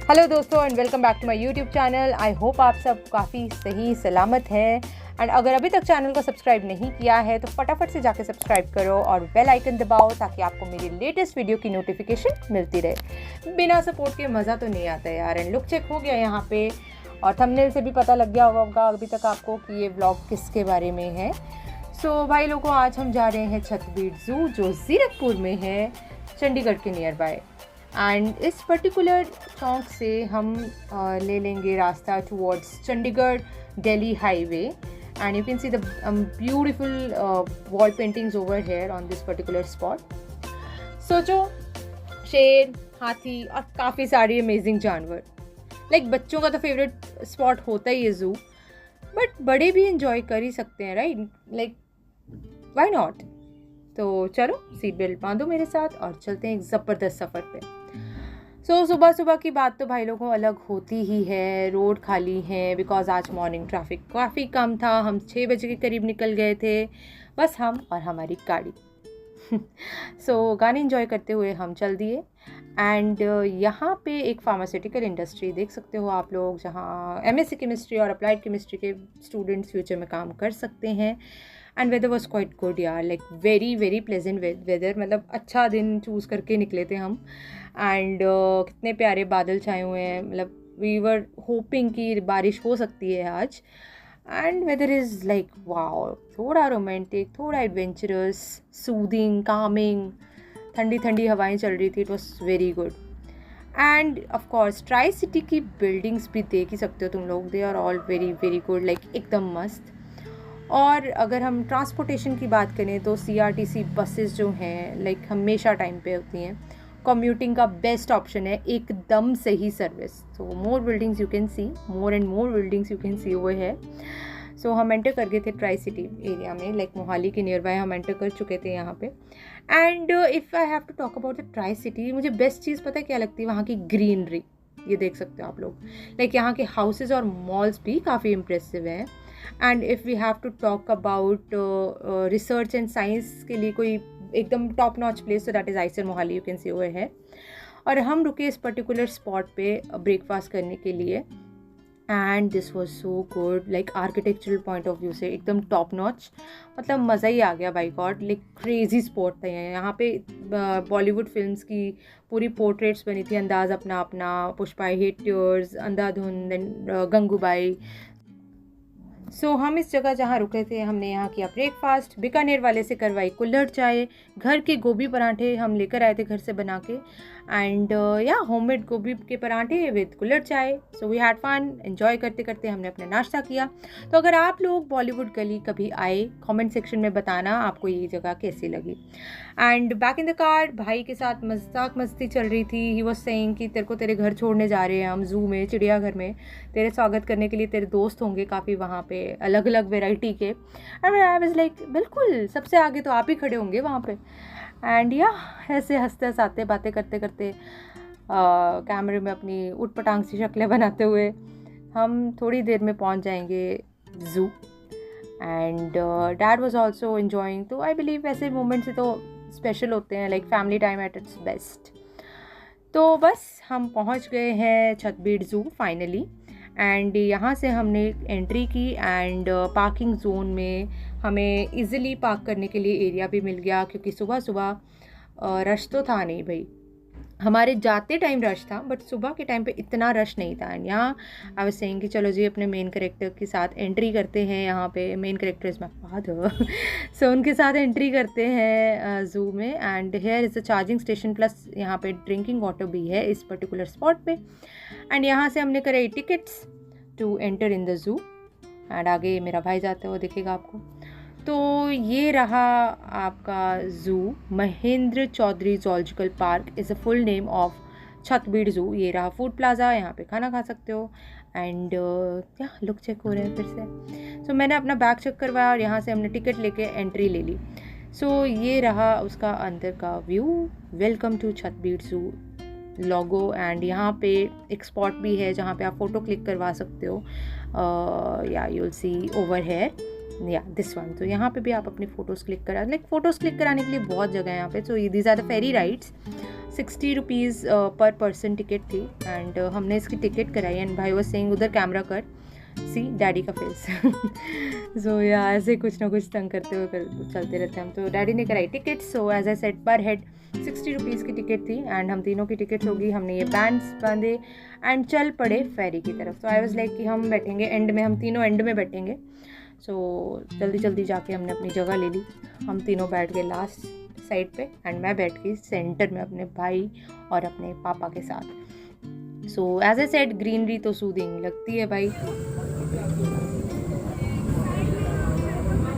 Hello दोस्तों and welcome back to my YouTube channel. I hope आप सब काफ़ी सही सलामत हैं। एंड अगर अभी तक चैनल को सब्सक्राइब नहीं किया है तो फटाफट से जाके सब्सक्राइब करो और बेल आइकन दबाओ ताकि आपको मेरी लेटेस्ट वीडियो की नोटिफिकेशन मिलती रहे। बिना सपोर्ट के मज़ा तो नहीं आता यार। एंड लुक चेक हो गया यहाँ पे और थंबनेल से भी पता लग गया होगा अभी तक आपको कि ये व्लॉग किसके बारे में है। सो भाई लोगों, आज हम जा रहे हैं छतबीड़ ज़ू जो ज़ीरकपुर में है, चंडीगढ़ के नियर बाय। एंड इस पर्टिकुलर चौक से हम ले लेंगे रास्ता towards Chandigarh Delhi highway. And you can see the beautiful wall paintings over here on this particular spot. सोचो, शेर, हाथी और काफ़ी सारे अमेजिंग जानवर। लाइक बच्चों का तो फेवरेट स्पॉट होता ही है ज़ू, बट बड़े भी इंजॉय कर ही सकते हैं, राइट? Like why not. तो चलो सीट बेल्ट बांधो मेरे साथ और चलते हैं एक ज़बरदस्त सफ़र पे। सुबह सुबह की बात तो भाई लोगों अलग होती ही है। रोड खाली है बिकॉज आज मॉर्निंग ट्रैफिक काफ़ी कम था। हम 6 बजे के करीब निकल गए थे, बस हम और हमारी गाड़ी। गाने इंजॉय करते हुए हम चल दिए। एंड यहाँ पे एक फार्मास्यूटिकल इंडस्ट्री देख सकते हो आप लोग, जहाँ MSc केमिस्ट्री और अप्लाइड केमिस्ट्री के स्टूडेंट्स फ्यूचर में काम कर सकते हैं। And weather was quite good यार, like very very pleasant weather. मतलब अच्छा दिन चूज़ करके निकले थे हम। एंड कितने प्यारे बादल छाए हुए हैं। मतलब वी वर होपिंग कि बारिश हो सकती है आज। And weather is like wow, थोड़ा रोमांटिक, थोड़ा एडवेंचरस, सूदिंग, कामिंग, ठंडी ठंडी हवाएं चल रही थी। It was very good. And of course tri city की बिल्डिंग्स भी देख ही सकते हो तुम लोग। They are all very very good, like एकदम मस्त। और अगर हम ट्रांसपोर्टेशन की बात करें तो CRTC बसेस जो हैं लाइक हमेशा टाइम पे होती हैं। कम्यूटिंग का बेस्ट ऑप्शन है, एकदम सही service. So more buildings you can C, more and more buildings you can see over है। सो हम एंटर कर गए थे ट्राई सिटी एरिया में, लाइक मोहाली के नियर बाय हम एंटर कर चुके थे यहाँ पे। And if I have to talk about the tri city, मुझे बेस्ट चीज़ पता है क्या लगती है? वहाँ की ग्रीनरी। ये देख सकते हो आप लोग, लाइक यहाँ के हाउसेज और मॉल्स भी काफ़ी इम्प्रेसिव हैं। And if we have to talk about research and science के लिए कोई एकदम टॉप नॉच प्लेस, तो that is IISER Mohali, you can see over है। और हम रुके इस पर्टिकुलर स्पॉट पे ब्रेकफास्ट करने के लिए। And this was so good, like architectural point of view से एकदम टॉप नॉच। मतलब मज़ा ही आ गया by God. Like crazy spot था यहाँ पे। बॉलीवुड फिल्म्स की पूरी पोर्ट्रेट्स बनी थी। अंदाज़ अपना अपना, पुष्पा हिट टीयर्स, अंधाधुन, देन गंगूबाई। सो हम इस जगह जहाँ रुके थे हमने यहाँ किया ब्रेकफास्ट। बीकानेर वाले से करवाई कुल्हड़ चाय। घर के गोभी पराठे हम लेकर आए थे घर से बना के। एंड या होममेड गोभी के पराठे विद कुल्हड़ चाय। So we had fun. Enjoy करते करते हमने अपना नाश्ता किया। तो अगर आप लोग बॉलीवुड गली कभी आए, कमेंट सेक्शन में बताना आपको ये जगह कैसी लगी। And back in the car भाई के साथ मजाक मस्ती चल रही थी। ही वॉज सेइंग कि तेरे को तेरे घर छोड़ने जा रहे हैं हम, ज़ू में, चिड़ियाघर में। तेरे स्वागत करने के लिए तेरे दोस्त होंगे काफ़ी वहाँ पे, अलग अलग वेराइटी के। एंड आई वाज लाइक बिल्कुल, सबसे आगे तो आप ही खड़े होंगे वहाँ पे। एंड या ऐसे हंसते हंसाते बातें करते करते कैमरे में अपनी उटपटांग सी शक्लें बनाते हुए हम थोड़ी देर में पहुँच जाएंगे zoo. And dad was also enjoying. तो आई बिलीव ऐसे मोमेंट से तो स्पेशल होते हैं, like family time at its best. तो बस हम पहुंच गए हैं छतबीड़ ज़ू फाइनली। एंड यहाँ से हमने एंट्री की। एंड पार्किंग जोन में हमें इजीली पार्क करने के लिए एरिया भी मिल गया, क्योंकि सुबह सुबह रश तो था नहीं भाई। हमारे जाते टाइम रश था बट सुबह के टाइम पे इतना रश नहीं था। एंड यहाँ आई वाज सेइंग कि चलो जी अपने मेन कैरेक्टर के साथ एंट्री करते हैं। यहाँ पे main character is my father. So उनके साथ एंट्री करते हैं ज़ू में। And here is a charging station, plus यहाँ पे ड्रिंकिंग वाटर भी है इस पर्टिकुलर स्पॉट पे। एंड यहाँ से हमने कराई tickets to enter in the zoo. And आगे मेरा भाई जाते हुए दिखेगा आपको। तो ये रहा आपका zoo. Mahendra Chaudhary zoological park is a full name of Chhatbir zoo. ये रहा फूड प्लाज़ा, यहाँ पे खाना खा सकते हो। एंड क्या लुक चेक हो रहे हैं फिर से। सो मैंने अपना बैग चेक करवाया और यहाँ से हमने टिकट लेके एंट्री ले ली। सो ये रहा उसका अंदर का view. Welcome to Chhatbir zoo logo. And यहाँ पे एक स्पॉट भी है जहाँ पे आप फ़ोटो क्लिक करवा सकते हो। या you will see over here, या दिस वन। तो यहाँ पे भी आप अपनी फ़ोटोज़ क्लिक करा, लाइक फ़ोटोज़ क्लिक कराने के लिए बहुत जगह है यहाँ पे। So these are the ferry rides. 60 rupees per person ticket थी। एंड हमने इसकी टिकट कराई एंड भाई वाज सेइंग उधर कैमरा कर, सी डैडी का फेस। सो या ऐसे कुछ ना कुछ तंग करते हुए चलते रहते हैं हम। तो डैडी ने कराई ticket. So as I said per head 60 rupees की टिकट थी एंड हम तीनों की टिकट होगी। हमने ये बैंड्स बांधे एंड चल पड़े फेरी की तरफ। तो आई वाज लाइक कि हम बैठेंगे एंड में, हम तीनों एंड में बैठेंगे। सो जल्दी जल्दी जाके हमने अपनी जगह ले ली। हम तीनों बैठ गए लास्ट साइड पे एंड मैं बैठ गई सेंटर में अपने भाई और अपने पापा के साथ। So as I said greenery तो सूदिंग लगती है भाई।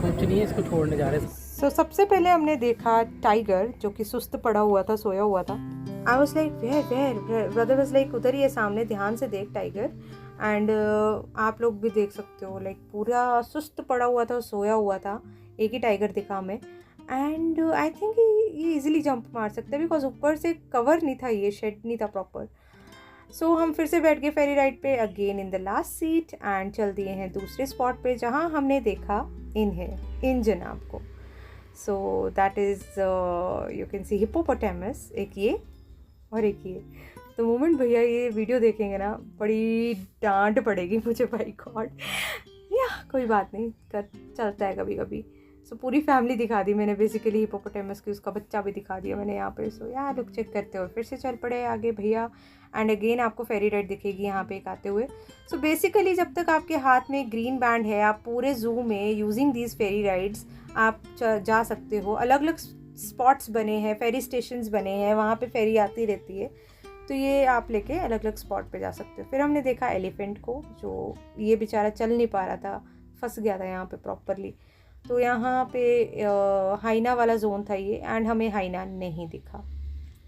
कुछ नहीं है, इसको छोड़ने जा रहे हैं। सो सबसे पहले हमने देखा टाइगर जो कि सुस्त पड़ा हुआ था, सोया हुआ था। I was like where brother was like उधर ही है सामने, ध्यान से देख टाइगर। एंड आप लोग भी देख सकते हो लाइक पूरा सुस्त पड़ा हुआ था, सोया हुआ था। एक ही टाइगर दिखा हमें एंड आई थिंक ये इजीली जंप मार सकता है बिकॉज ऊपर से कवर नहीं था, ये शेड नहीं था प्रॉपर। सो हम फिर से बैठ गए फेरी राइड पे again in the last seat and चल दिए हैं दूसरे स्पॉट पे जहाँ हमने देखा इन जनाब को। So that is you can C hippopotamus, एक ये और एक ये। तो मोमेंट भैया ये वीडियो देखेंगे ना बड़ी डांट पड़ेगी मुझे, भाई गॉड। या कोई बात नहीं, चलता है कभी कभी। सो पूरी फैमिली दिखा दी मैंने बेसिकली हिप्पोपोटामस की, उसका बच्चा भी दिखा दिया मैंने यहाँ पे। सो यार लुक चेक करते हुए फिर से चल पड़े आगे भैया एंड अगेन आपको फेरी राइड दिखेगी यहाँ पे एक आते हुए। सो बेसिकली जब तक आपके हाथ में ग्रीन बैंड है आप पूरे जू में यूजिंग दीज फेरी राइड्स आप जा सकते हो। अलग अलग स्पॉट्स बने हैं, फेरी स्टेशंस बने हैं, वहाँ पे फेरी आती रहती है, तो ये आप लेके अलग अलग स्पॉट पे जा सकते हो। फिर हमने देखा एलिफेंट को, जो ये बेचारा चल नहीं पा रहा था, फंस गया था यहाँ पे प्रॉपरली। तो यहाँ पे हाइना वाला जोन था ये एंड हमें हाइना नहीं दिखा।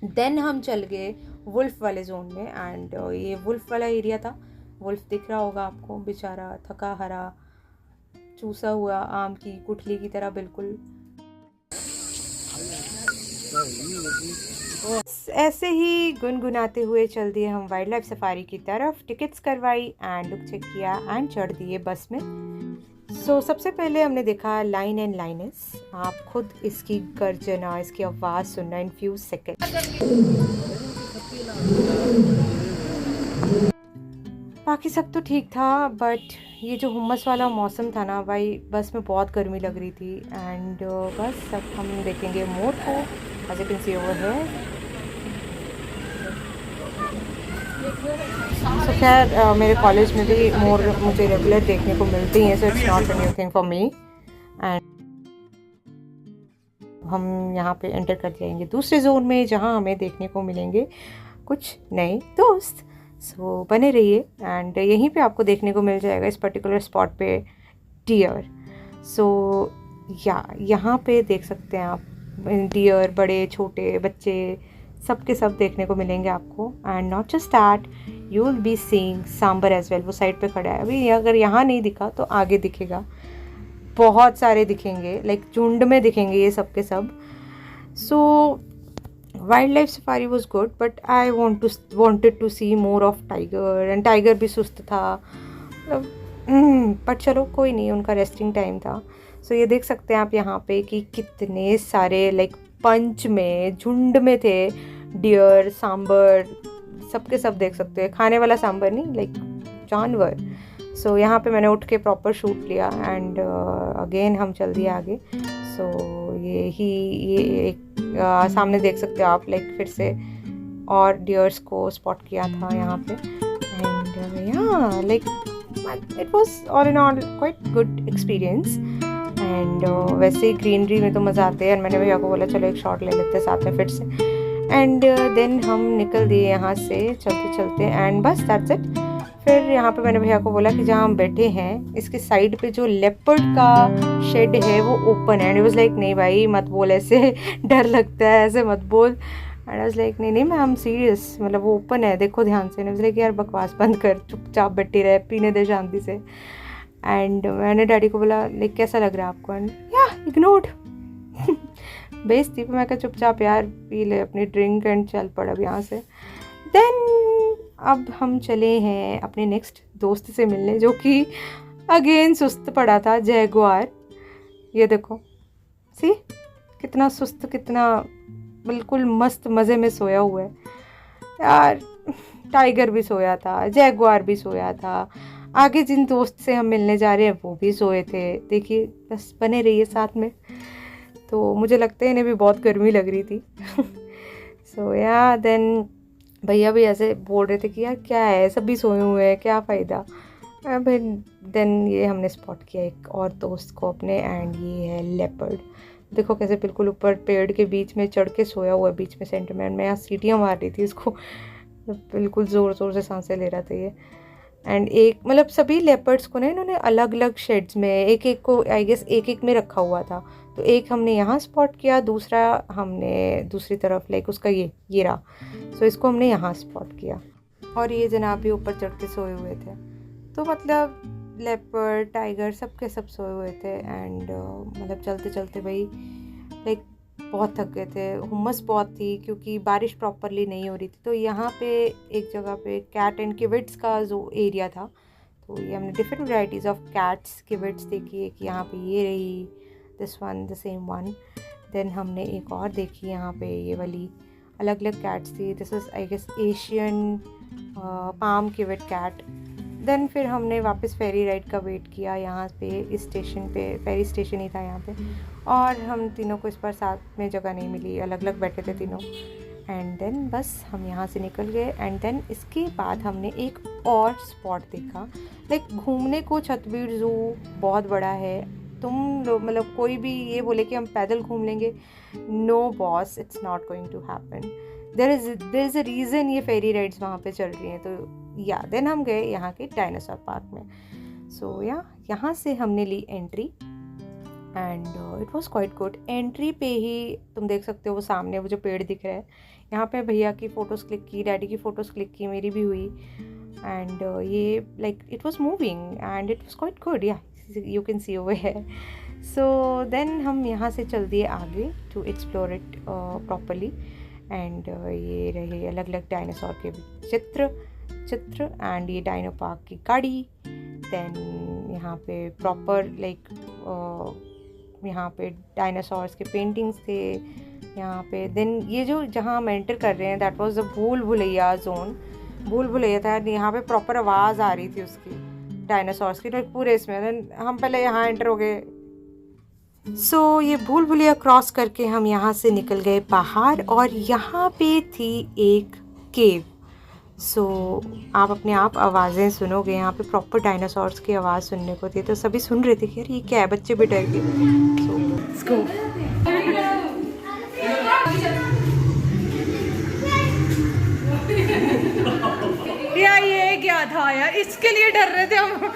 देन हम चल गए वुल्फ वाले जोन में एंड ये वुल्फ वाला एरिया था। वुल्फ दिख रहा होगा आपको, बेचारा थका हरा चूसा हुआ आम की गुठली की तरह बिल्कुल। ऐसे ही गुनगुनाते हुए चल दिए हम वाइल्ड लाइफ सफारी की तरफ। टिकट्स करवाई एंड लुक चेक किया एंड चढ़ दिए बस में। सो सबसे पहले हमने देखा लाइन एंड लाइनस। आप खुद इसकी गर्जना, इसकी आवाज़ सुनना इन फ्यू सेकेंड। बाकी सब तो ठीक था बट ये जो हुम्मस वाला मौसम था ना भाई, बस में बहुत गर्मी लग रही थी एंड बस अब हम देखेंगे मोर को as you can see over here. So खैर मेरे कॉलेज में भी मोर मुझे रेगुलर देखने को मिलती हैं, so it's not a new thing for me. And हम यहाँ पे एंटर कर जाएंगे दूसरे जोन में जहाँ हमें देखने को मिलेंगे कुछ नए दोस्त। सो बने रहिए एंड यहीं पे आपको देखने को मिल जाएगा इस पर्टिकुलर स्पॉट पे डियर। सो यहाँ पे देख सकते हैं आप डियर, बड़े छोटे बच्चे सबके सब देखने को मिलेंगे आपको। And not just that, you will be seeing sambar as well. वो साइड पे खड़ा है अभी, अगर यहाँ नहीं दिखा तो आगे दिखेगा, बहुत सारे दिखेंगे, लाइक झुंड में दिखेंगे ये सब के सब। So wildlife safari was good but I wanted to see more of tiger and tiger भी सुस्त था बट चलो कोई नहीं, उनका रेस्टिंग टाइम था। सो ये देख सकते हैं आप यहाँ पे कि कितने सारे लाइक पंच में झुंड में थे डियर, सांबर, सबके सब देख सकते हैं। खाने वाला सांबर नहीं, लाइक जानवर। सो यहाँ पे मैंने उठ के प्रॉपर शूट लिया एंड अगेन हम चल दिए आगे। सो ये एक सामने देख सकते हो आप, लाइक फिर से और डियर्स को स्पॉट किया था यहाँ पे एंड या like it was all in all quite good experience. And वैसे ही ग्रीनरी में तो मज़ा आते हैं एंड मैंने भैया को बोला चलो एक शॉट ले लेते हैं साथ में फिर से। एंड देन हम निकल दिए यहाँ से चलते चलते एंड बस दैट्स इट। फिर यहाँ पे मैंने भैया को बोला कि जहाँ हम बैठे हैं इसके साइड पे जो लेपर्ड का शेड है वो ओपन है। एंड इट वाज लाइक नहीं भाई मत बोल ऐसे, डर लगता है ऐसे मत बोल। एंड आई वाज लाइक नहीं मैं आई एम सीरियस, मतलब वो ओपन है देखो ध्यान से। वाज लाइक यार बकवास बंद कर, चुपचाप बैठी रहे, पीने दे शांति से। एंड मैंने डैडी को बोला लाइक कैसा लग रहा है आपको, एंड या इग्नोर्ड। बेइज्जती पे मैं कहा चुपचाप यार पी ले अपनी ड्रिंक एंड चल पड़ अब यहाँ से। देन अब हम चले हैं अपने नेक्स्ट दोस्त से मिलने जो कि अगेन सुस्त पड़ा था, जैगुआर। ये देखो सी कितना सुस्त, कितना बिल्कुल मस्त मज़े में सोया हुआ है यार। टाइगर भी सोया था, जैगुआर भी सोया था, आगे जिन दोस्त से हम मिलने जा रहे हैं वो भी सोए थे। देखिए बस बने रहिए साथ में। तो मुझे लगता है इन्हें भी बहुत गर्मी लग रही थी। सो या देन भैया भी ऐसे बोल रहे थे कि यार क्या है, सभी सोए हुए हैं, क्या फ़ायदा। फिर देन ये हमने स्पॉट किया एक और दोस्त को अपने, एंड ये है लेपर्ड। देखो कैसे बिल्कुल ऊपर पेड़ के बीच में चढ़ के सोया हुआ है, बीच में सेंटर में। मैं यहाँ सीटियाँ मार रही थी इसको, बिल्कुल ज़ोर ज़ोर से सांसें ले रहा था ये। एंड एक मतलब सभी लेपर्ड्स को ना इन्होंने अलग अलग शेड्स में, एक एक को आई गेस एक एक में रखा हुआ था। तो एक हमने यहाँ स्पॉट किया, दूसरा हमने दूसरी तरफ, लाइक उसका ये रहा। सो इसको हमने यहाँ स्पॉट किया, और ये जनाब भी ऊपर चढ़ के सोए हुए थे। तो मतलब लेपर्ड, टाइगर सब के सब सोए हुए थे। एंड मतलब चलते चलते भाई लाइक बहुत थक गए थे, हुम्मस बहुत थी क्योंकि बारिश प्रॉपरली नहीं हो रही थी। तो यहाँ पे एक जगह पे कैट एंड किविट्स का जो एरिया था, तो ये हमने डिफरेंट वैराइटीज़ ऑफ कैट्स किविट्स देखी है कि यहाँ पे ये रही, this one the same one. Then हमने एक और देखी यहाँ पे, ये वाली अलग अलग कैट्स थी। This is I guess Asian palm civet cat. Then फिर हमने वापस फेरी राइड का वेट किया यहाँ पे, इस स्टेशन पे, फेरी स्टेशन ही था यहाँ पे। और हम तीनों को इस पर साथ में जगह नहीं मिली, अलग अलग बैठे थे तीनों। एंड देन बस हम यहाँ से निकल गए। एंड देन इसके बाद हमने एक और स्पॉट देखा, लाइक घूमने को छतबीर ज़ू बहुत बड़ा है। तुम लोग मतलब कोई भी ये बोले कि हम पैदल घूम लेंगे, no boss, it's not going to happen. There is a reason ये फेरी राइड्स वहाँ पे चल रही हैं। तो या देन हम गए यहाँ के डायनासोर पार्क में। सो यहाँ से हमने ली entry, and it was quite good. Entry पे ही तुम देख सकते हो वो सामने वो जो पेड़ दिख रहा है, यहाँ पे भैया की फ़ोटोज़ क्लिक की, डैडी की फ़ोटोज़ क्लिक की, मेरी भी हुई। एंड ये like it was moving and it was quite good, या यू कैन सी ओवर है। सो देन हम यहाँ से चल दिए आगे to explore it properly. And ये रहे अलग अलग डायनासोर के चित्र एंड ये डायनो पार्क की गाड़ी। देन यहाँ पे प्रॉपर लाइक यहाँ पे डायनासोर्स के पेंटिंग्स थे यहाँ पे। देन ये जो जहाँ हम एंटर कर रहे हैं दैट वाज द भूल भुलैया जोन। भूल भुलैया था, यहाँ पे प्रॉपर आवाज़ आ रही थी उसकी डायनासोर्स की, तो पूरे इसमें। देन हम पहले यहाँ एंटर हो गए। सो ये भूल भुलैया क्रॉस करके हम यहाँ से निकल गए बाहर, और यहाँ पे थी एक केव। सो आप अपने आप आवाज़ें सुनोगे, यहाँ पे प्रॉपर डायनासोर्स की आवाज़ सुनने को थी। तो सभी सुन रहे थे कि यार ये क्या है, बच्चे भी डर गए। सो यार ये क्या था यार, इसके लिए डर रहे थे हम।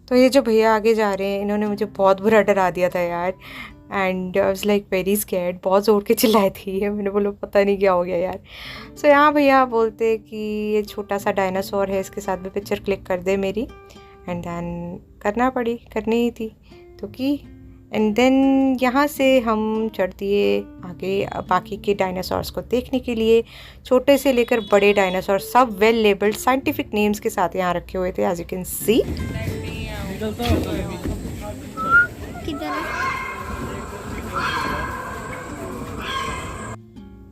तो ये जो भैया आगे जा रहे हैं इन्होंने मुझे बहुत बुरा डरा दिया था यार। And I was like very scared, बहुत ज़ोर के चिल्लाई थी। मैंने बोला पता नहीं क्या हो गया यार। सो यहाँ भैया बोलते कि ये छोटा सा डायनासोर है, इसके साथ भी पिक्चर क्लिक कर दे मेरी। एंड देन करनी ही थी तो की। एंड देन यहाँ से हम चढ़ दिए आगे बाकी के डायनासोर्स को देखने के लिए। छोटे से लेकर बड़े डायनासोर सब वेल लेबल्ड साइंटिफिक नेम्स के साथ यहाँ रखे हुए थे, एज यू कैन सी।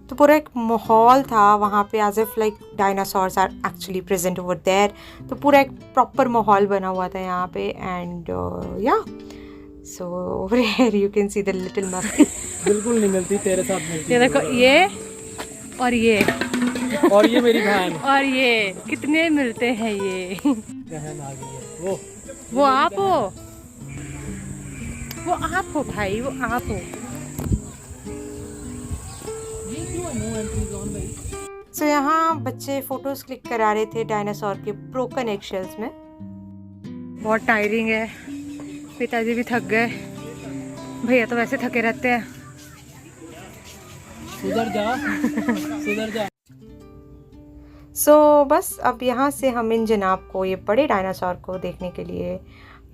तो पूरा एक माहौल था वहाँ पे, as if like dinosaurs are actually present over there. तो पूरा एक प्रॉपर माहौल बना हुआ था यहाँ पे। एंड या so over here you can see the little मस्ती। बिल्कुल नहीं मिलती तेरे साथ मिलती। ये देखो ये और ये मेरी बहन, और ये कितने मिलते हैं ये। बहन आ गई है। वो आप हो भाई, वो आप हो। सो यहाँ बच्चे फोटोज क्लिक करा रहे थे डायनासोर के ब्रोकन एगशेल्स में। बहुत टायरिंग है, पिताजी भी थक गए, भैया तो वैसे थके रहते हैं। सुधर जा। सो बस अब यहाँ से हम इन जनाब को, ये बड़े डायनासोर को देखने के लिए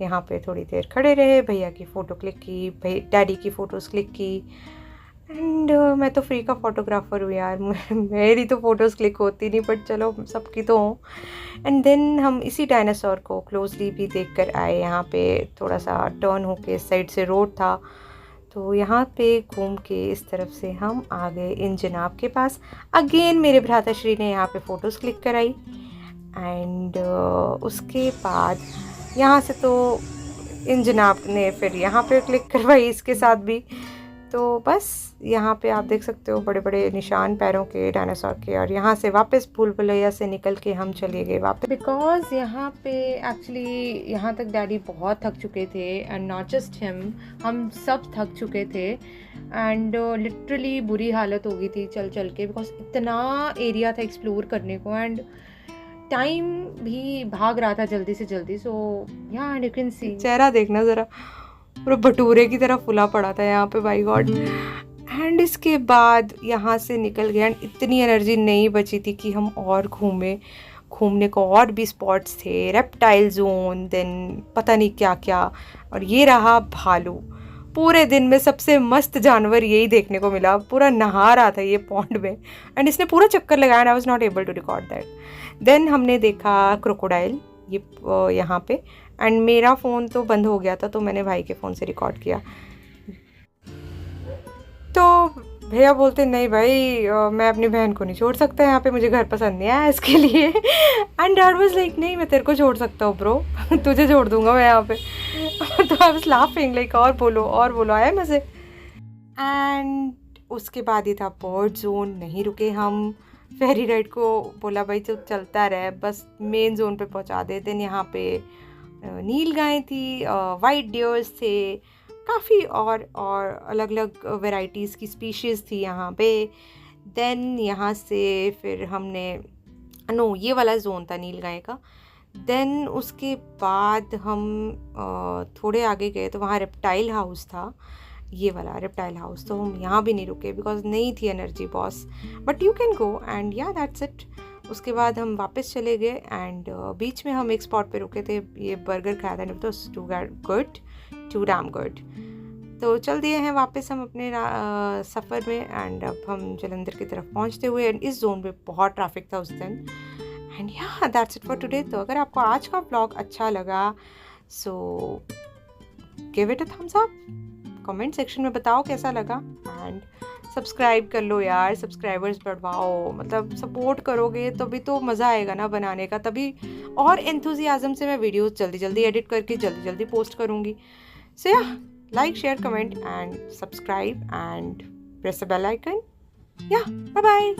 यहाँ पे थोड़ी देर खड़े रहे। भैया की फ़ोटो क्लिक की, डैडी की फ़ोटोज़ क्लिक की। एंड मैं तो फ्री का फ़ोटोग्राफ़र हूँ यार, मेरी तो फ़ोटोज़ क्लिक होती नहीं, बट चलो सबकी तो हो। एंड देन हम इसी डायनासोर को क्लोजली भी देख कर आए। यहाँ पे थोड़ा सा टर्न होके इस साइड से रोड था, तो यहाँ पे घूम के इस तरफ से हम आ गए इन जनाब के पास। अगेन मेरे भ्राताश्री ने यहाँ पे फ़ोटोज़ क्लिक कराई एंड उसके बाद यहाँ से तो इन जनाब ने फिर यहाँ पे क्लिक करवाई इसके साथ भी। तो बस यहाँ पे आप देख सकते हो बड़े बड़े निशान पैरों के डायनासोर के। और यहाँ से वापस भूल भुलैया से निकल के हम चले गए वापस, बिकॉज़ यहाँ पे एक्चुअली यहाँ तक डैडी बहुत थक चुके थे एंड नॉट जस्ट हिम, हम सब थक चुके थे एंड लिटरली बुरी हालत हो गई थी चल चल के, बिकॉज इतना एरिया था एक्सप्लोर करने को एंड टाइम भी भाग रहा था जल्दी से जल्दी। सो या एंड यू कैन सी चेहरा देखना ज़रा, पूरा भटूरे की तरह फुला पड़ा था यहाँ पे, बाय गॉड। एंड इसके बाद यहाँ से निकल गए एंड इतनी एनर्जी नहीं बची थी कि हम और घूमने को और भी स्पॉट्स थे, रेप्टाइल जोन, देन पता नहीं क्या क्या। और ये रहा भालू। पूरे दिन में सबसे मस्त जानवर यही देखने को मिला, पूरा नहा रहा था ये पॉन्ड में एंड इसने पूरा चक्कर लगाया and I was not able to record that. Then हमने देखा क्रोकोडाइल ये यहाँ पे एंड मेरा फ़ोन तो बंद हो गया था तो मैंने भाई के फ़ोन से रिकॉर्ड किया। तो भैया बोलते नहीं भाई मैं अपनी बहन को नहीं छोड़ सकता यहाँ पे, मुझे घर पसंद नहीं आया इसके लिए। एंड डैड वाज लाइक नहीं मैं तेरे को छोड़ सकता हूँ ब्रो, तुझे छोड़ दूंगा मैं यहाँ पे। तो आई वाज लाफिंग लाइक और बोलो आया मज़े। एंड उसके बाद ही था बर्ड जोन। नहीं रुके हम, फेरी राइड को बोला भाई तो चलता रहे, बस मेन जोन पे पहुँचा दे। देन यहाँ पे नील गाय थी, वाइट डियर्स थे, काफ़ी और अलग अलग वैरायटीज़ की स्पीशीज़ थी यहाँ पे। देन यहाँ से फिर हमने ये वाला जोन था नील गाय का। देन उसके बाद हम थोड़े आगे गए तो वहाँ रेप्टाइल हाउस था, ये वाला रेप्टाइल हाउस। तो हम यहाँ भी नहीं रुके बिकॉज नहीं थी energy boss, but you can go and या दैट्स इट। उसके बाद हम वापस चले गए एंड बीच में हम एक स्पॉट पे रुके थे, ये बर्गर खाया था, तो टू डैम गुड। तो चल दिए हैं वापस हम अपने सफ़र में एंड अब हम जलंधर की तरफ पहुंचते हुए। एंड इस जोन पे बहुत ट्रैफिक था उस दिन। एंड या दैट्स इट फॉर टुडे। तो अगर आपको आज का व्लॉग अच्छा लगा so give it a thumbs up, comment section में बताओ कैसा लगा एंड सब्सक्राइब कर लो यार, सब्सक्राइबर्स बढ़वाओ, मतलब सपोर्ट करोगे तभी तो मज़ा आएगा ना बनाने का, तभी और एंथुजियाज़म से मैं वीडियोस जल्दी जल्दी एडिट करके जल्दी जल्दी पोस्ट करूँगी। सो या like, share, comment and subscribe and press the bell icon. Yeah, bye bye.